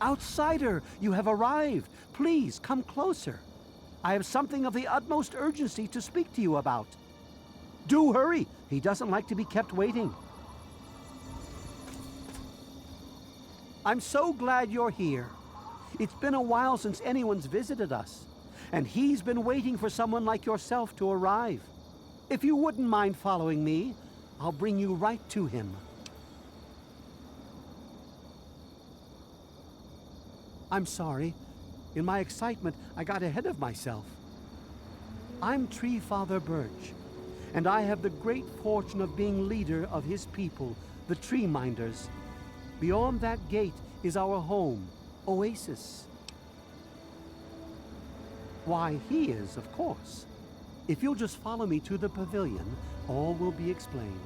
Outsider, you have arrived. Please, come closer. I have something of the utmost urgency to speak to you about. Do hurry. He doesn't like to be kept waiting. I'm so glad you're here. It's been a while since anyone's visited us, and he's been waiting for someone like yourself to arrive. If you wouldn't mind following me, I'll bring you right to him. I'm sorry. In my excitement, I got ahead of myself. I'm Tree Father Birch, and I have the great fortune of being leader of his people, the Tree Minders. Beyond that gate is our home, Oasis. Why, he is, of course. If you'll just follow me to the pavilion, all will be explained.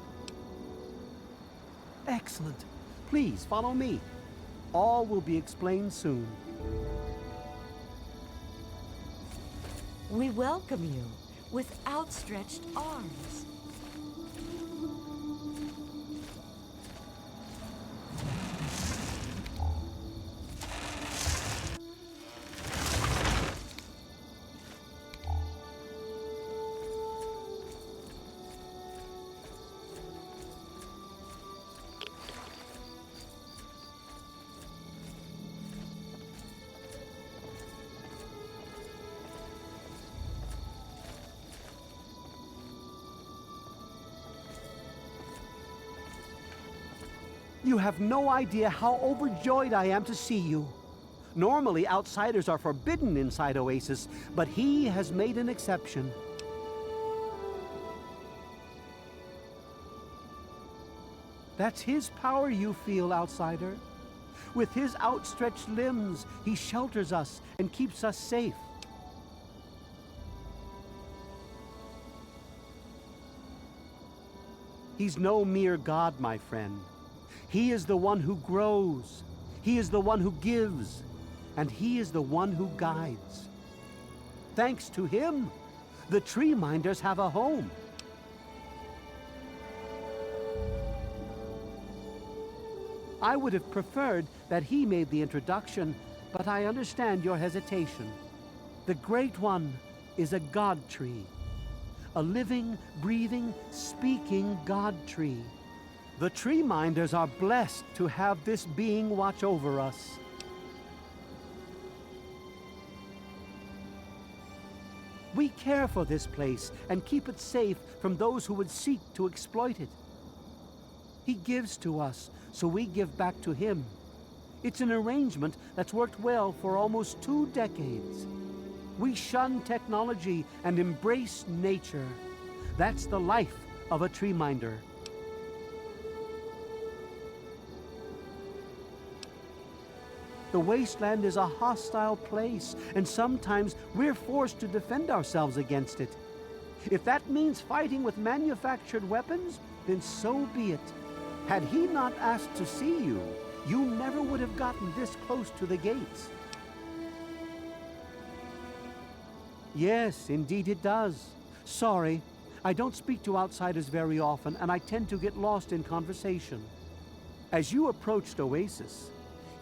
Excellent. Please follow me. All will be explained soon. We welcome you with outstretched arms. You have no idea how overjoyed I am to see you. Normally, outsiders are forbidden inside Oasis, but he has made an exception. That's his power you feel, outsider. With his outstretched limbs, he shelters us and keeps us safe. He's no mere god, my friend. He is the one who grows, he is the one who gives, and he is the one who guides. Thanks to him, the Tree Minders have a home. I would have preferred that he made the introduction, but I understand your hesitation. The Great One is a God tree, a living, breathing, speaking God tree. The Tree Minders are blessed to have this being watch over us. We care for this place and keep it safe from those who would seek to exploit it. He gives to us, so we give back to him. It's an arrangement that's worked well for almost 2 decades. We shun technology and embrace nature. That's the life of a Tree Minder. The wasteland is a hostile place, and sometimes we're forced to defend ourselves against it. If that means fighting with manufactured weapons, then so be it. Had he not asked to see you, you never would have gotten this close to the gates. Yes, indeed it does. Sorry, I don't speak to outsiders very often, and I tend to get lost in conversation. As you approached Oasis,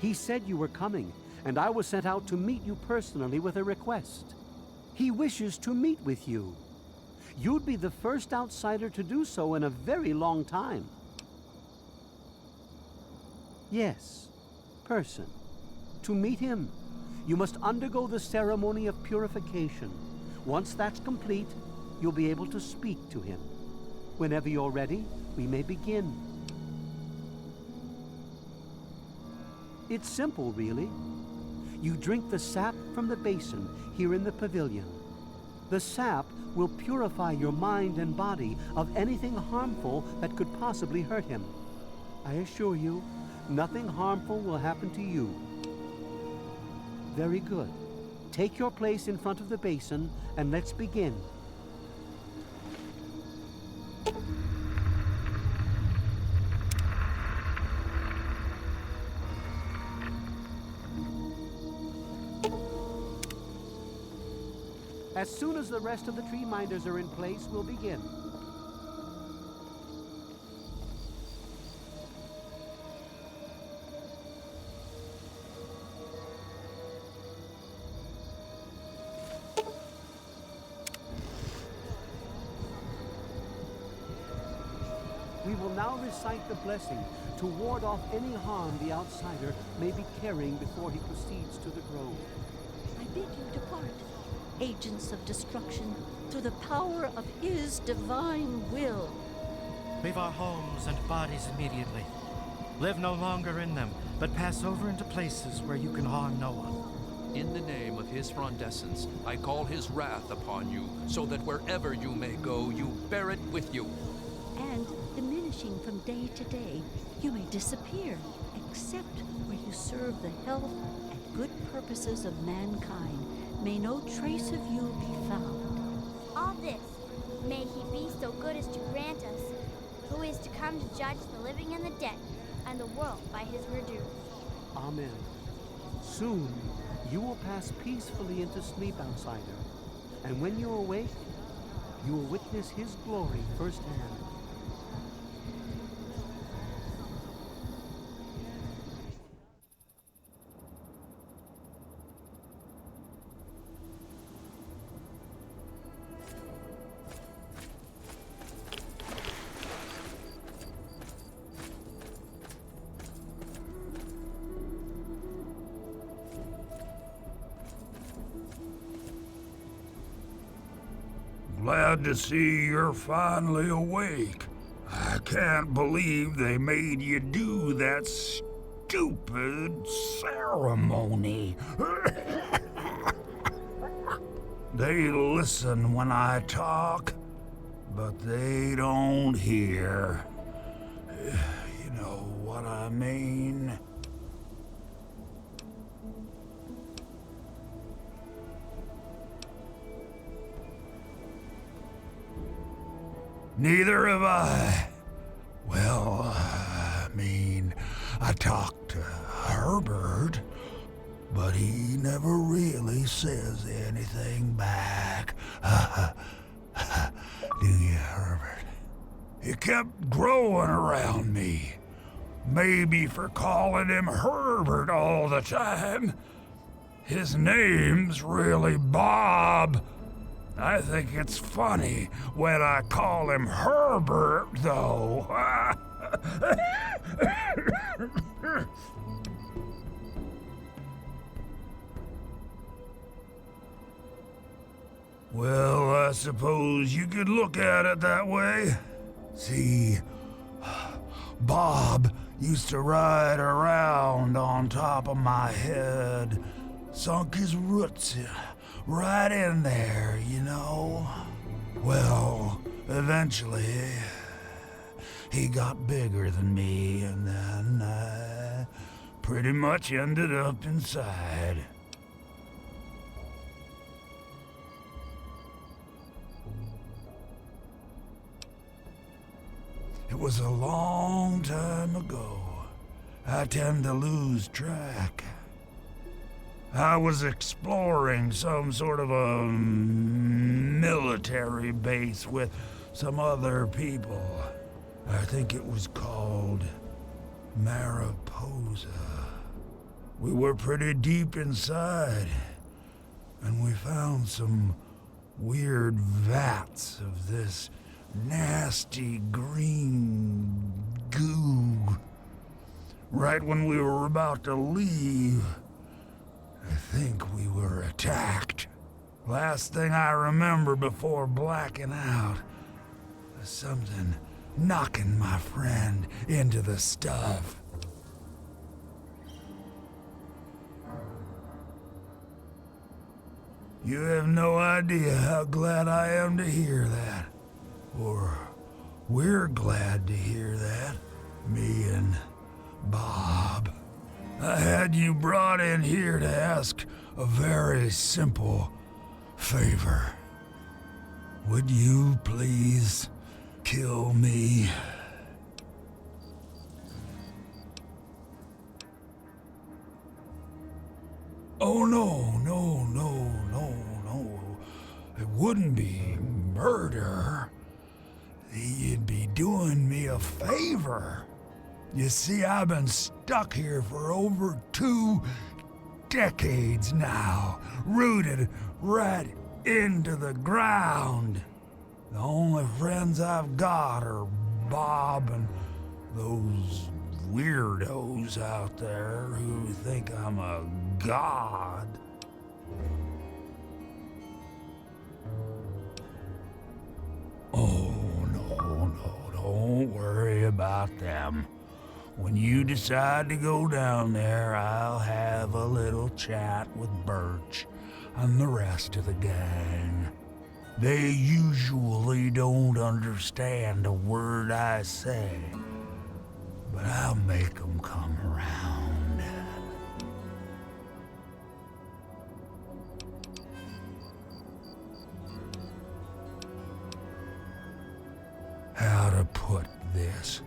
he said you were coming, and I was sent out to meet you personally with a request. He wishes to meet with you. You'd be the first outsider to do so in a very long time. Yes, person. To meet him, you must undergo the ceremony of purification. Once that's complete, you'll be able to speak to him. Whenever you're ready, we may begin. It's simple, really. You drink the sap from the basin here in the pavilion. The sap will purify your mind and body of anything harmful that could possibly hurt him. I assure you, nothing harmful will happen to you. Very good. Take your place in front of the basin and let's begin. As soon as the rest of the Tree Minders are in place, we'll begin. will now recite the blessing to ward off any harm the outsider may be carrying before he proceeds to the grove. I bid you depart, agents of destruction, through the power of his divine will. Leave our homes and bodies immediately. Live no longer in them, but pass over into places where you can harm no one. In the name of his frondescence, I call his wrath upon you, so that wherever you may go, you bear it with you. And, diminishing from day to day, you may disappear, except where you serve the health and good purposes of mankind. May no trace of you be found. All this, may he be so good as to grant us, who is to come to judge the living and the dead, and the world by his reduce. Amen. Soon, you will pass peacefully into sleep, outsider. And when you awake, you will witness his glory firsthand. Glad to see you're finally awake. I can't believe they made you do that stupid ceremony. They listen when I talk, but they don't hear. You know what I mean? Neither have I. Well, I talked to Herbert, but he never really says anything back. Do you, Herbert? He kept growing around me. Maybe for calling him Herbert all the time. His name's really Bob. I think it's funny when I call him Herbert, though. Well, I suppose you could look at it that way. See, Bob used to ride around on top of my head, sunk his roots right in there, you know. Well, eventually, he got bigger than me, and then I pretty much ended up inside. It was a long time ago. I tend to lose track. I was exploring some sort of a military base with some other people. I think it was called Mariposa. We were pretty deep inside, and we found some weird vats of this nasty green goo. Right when we were about to leave, I think we were attacked. Last thing I remember before blacking out was something knocking my friend into the stuff. You have no idea how glad I am to hear that. Or we're glad to hear that, me and Bob. I had you brought in here to ask a very simple favor. Would you please kill me? Oh, no. It wouldn't be murder. You'd be doing me a favor. You see, I've been stuck here for over 2 decades now, rooted right into the ground. The only friends I've got are Bob and those weirdos out there who think I'm a god. Oh, no, don't worry about them. When you decide to go down there, I'll have a little chat with Birch and the rest of the gang. They usually don't understand a word I say, but I'll make them come around. How to put this?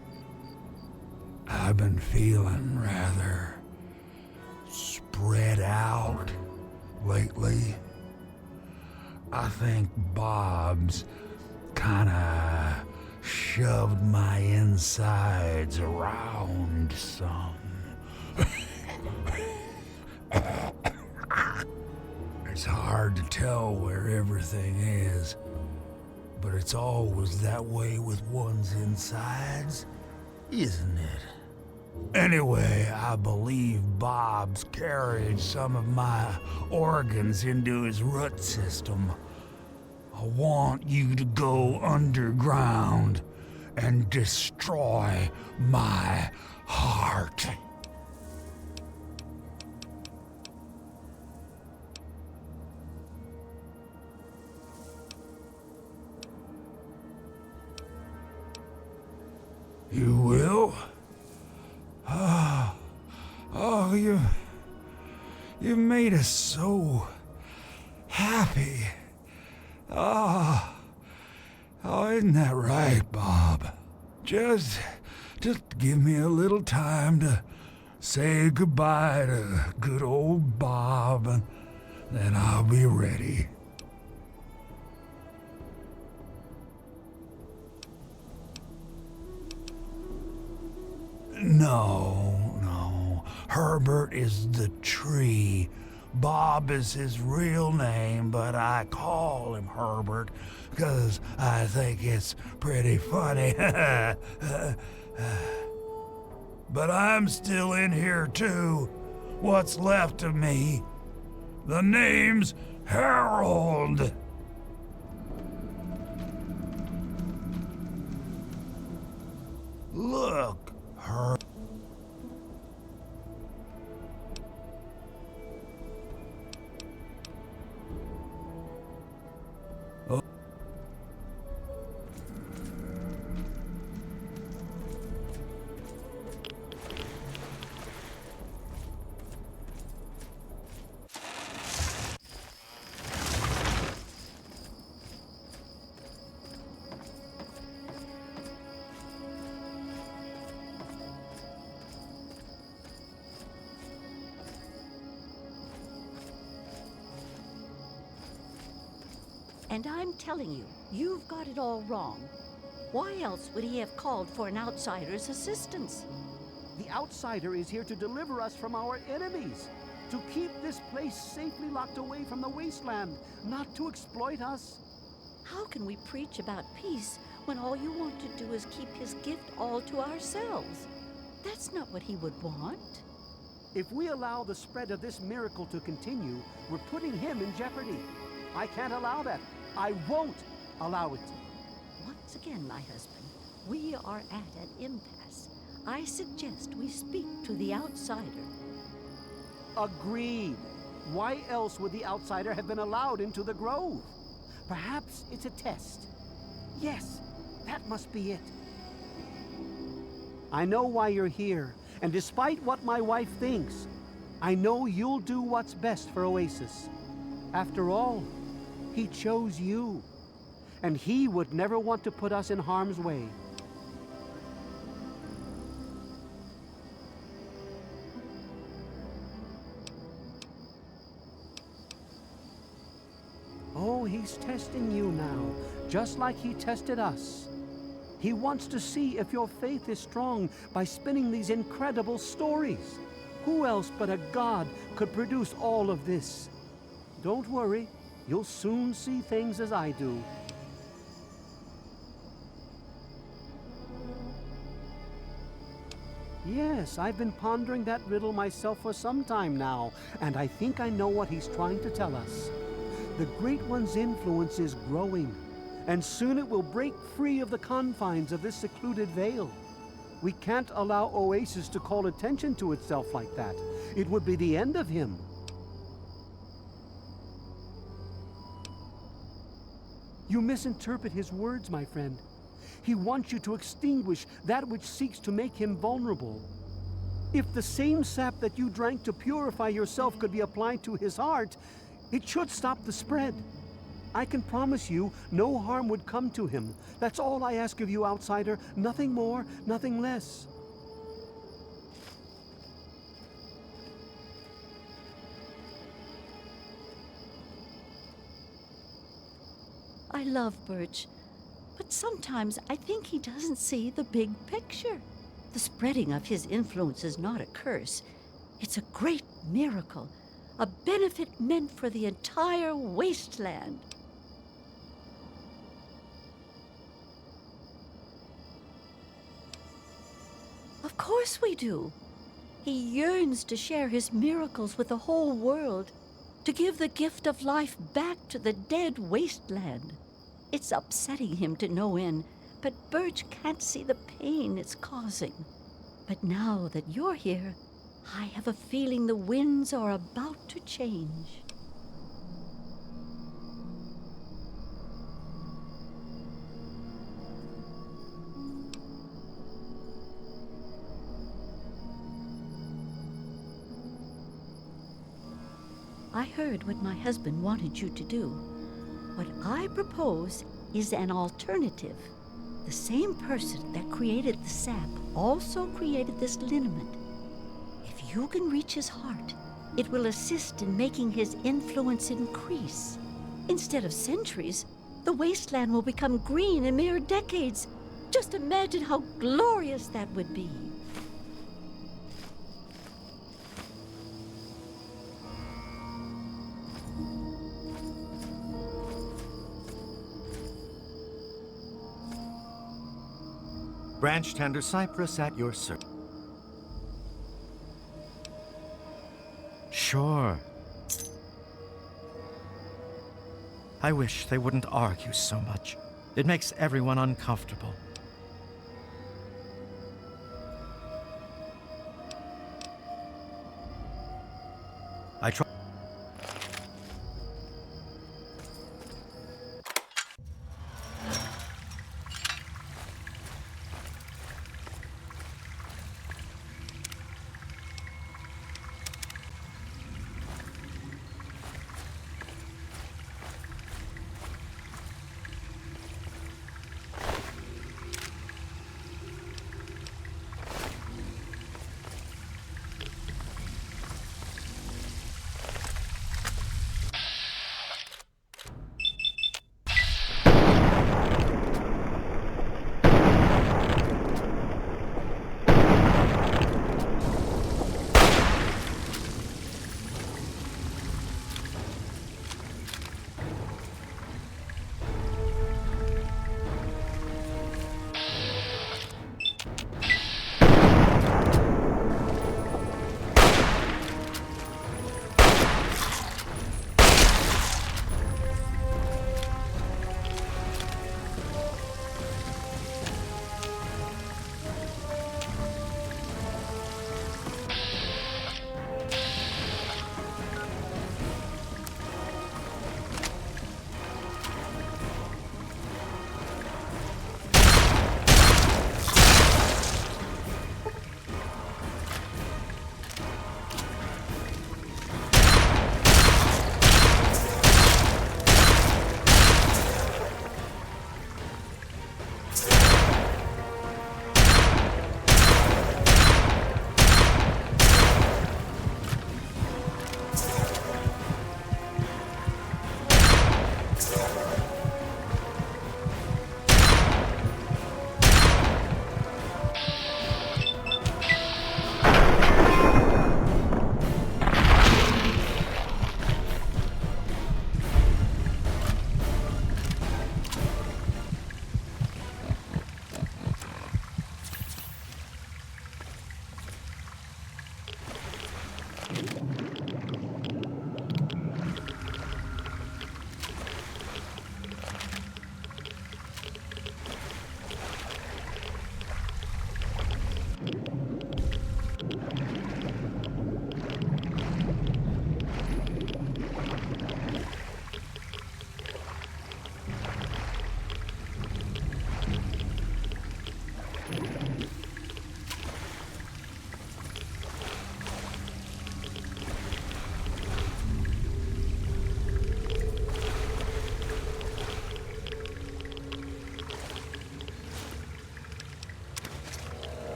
I've been feeling rather spread out lately. I think Bob's kinda shoved my insides around some. It's hard to tell where everything is, but it's always that way with one's insides, isn't it? Anyway, I believe Bob's carried some of my organs into his root system. I want you to go underground and destroy my heart. You will? Oh, you made us so happy. Oh, isn't that right, Bob? Just give me a little time to say goodbye to good old Bob, and then I'll be ready. No. Herbert is the tree. Bob is his real name, but I call him Herbert because I think it's pretty funny. But I'm still in here too. What's left of me? The name's Harold. Look, Herbert. And I'm telling you, you've got it all wrong. Why else would he have called for an outsider's assistance? The outsider is here to deliver us from our enemies, to keep this place safely locked away from the wasteland, not to exploit us. How can we preach about peace when all you want to do is keep his gift all to ourselves? That's not what he would want. If we allow the spread of this miracle to continue, we're putting him in jeopardy. I can't allow that. I won't allow it. Once again, my husband, we are at an impasse. I suggest we speak to the outsider. Agreed. Why else would the outsider have been allowed into the grove? Perhaps it's a test. Yes, that must be it. I know why you're here, and despite what my wife thinks, I know you'll do what's best for Oasis. After all, he chose you, and he would never want to put us in harm's way. Oh, he's testing you now, just like he tested us. He wants to see if your faith is strong by spinning these incredible stories. Who else but a god could produce all of this? Don't worry, you'll soon see things as I do. Yes, I've been pondering that riddle myself for some time now, and I think I know what he's trying to tell us. The Great One's influence is growing, and soon it will break free of the confines of this secluded vale. We can't allow Oasis to call attention to itself like that. It would be the end of him. You misinterpret his words, my friend. He wants you to extinguish that which seeks to make him vulnerable. If the same sap that you drank to purify yourself could be applied to his heart, it should stop the spread. I can promise you no harm would come to him. That's all I ask of you, outsider. Nothing more, nothing less. I love Birch, but sometimes I think he doesn't see the big picture. The spreading of his influence is not a curse. It's a great miracle, a benefit meant for the entire wasteland. Of course we do. He yearns to share his miracles with the whole world, to give the gift of life back to the dead wasteland. It's upsetting him to no end, but Birch can't see the pain it's causing. But now that you're here, I have a feeling the winds are about to change. I heard what my husband wanted you to do. What I propose is an alternative. The same person that created the sap also created this liniment. If you can reach his heart, it will assist in making his influence increase. Instead of centuries, the wasteland will become green in mere decades. Just imagine how glorious that would be. Branch tender cypress at your service. Sure. I wish they wouldn't argue so much. It makes everyone uncomfortable. I try.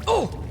Oh!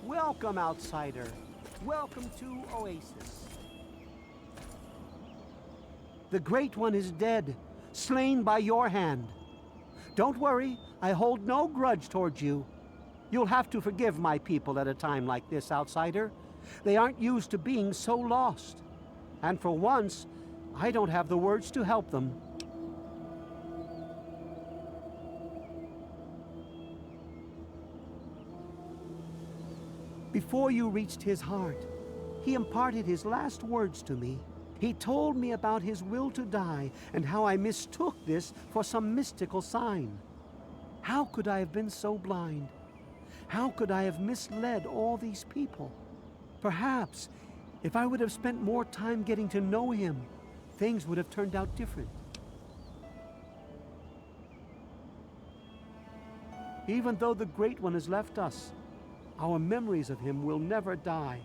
Welcome, outsider. Welcome to Oasis. The Great One is dead, slain by your hand. Don't worry, I hold no grudge towards you. You'll have to forgive my people at a time like this, outsider. They aren't used to being so lost. And for once, I don't have the words to help them. Before you reached his heart, he imparted his last words to me. He told me about his will to die and how I mistook this for some mystical sign. How could I have been so blind? How could I have misled all these people? Perhaps, if I would have spent more time getting to know him, things would have turned out different. Even though the Great One has left us, our memories of him will never die.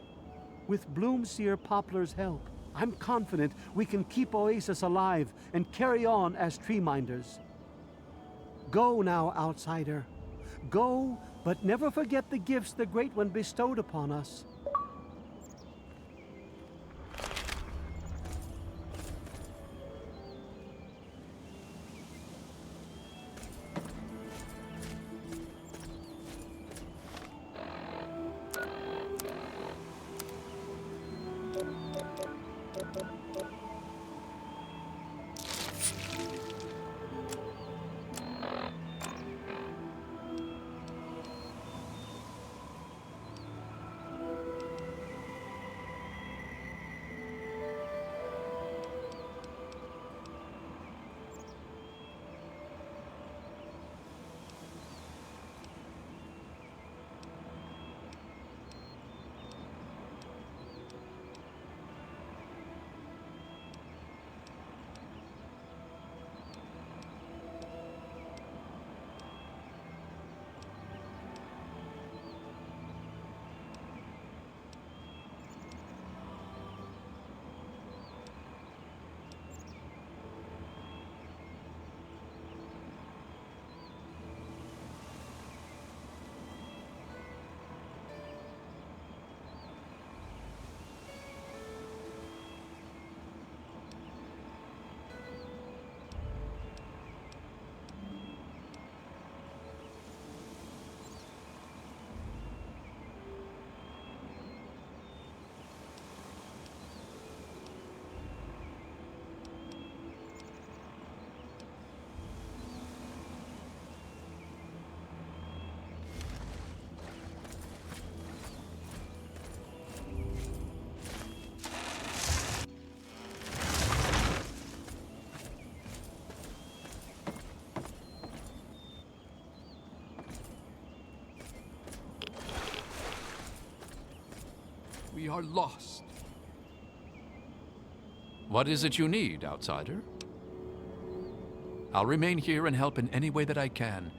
With Bloomseer Poplar's help, I'm confident we can keep Oasis alive and carry on as Treeminders. Go now, outsider. Go, but never forget the gifts the Great One bestowed upon us. We are lost. What is it you need, outsider? I'll remain here and help in any way that I can,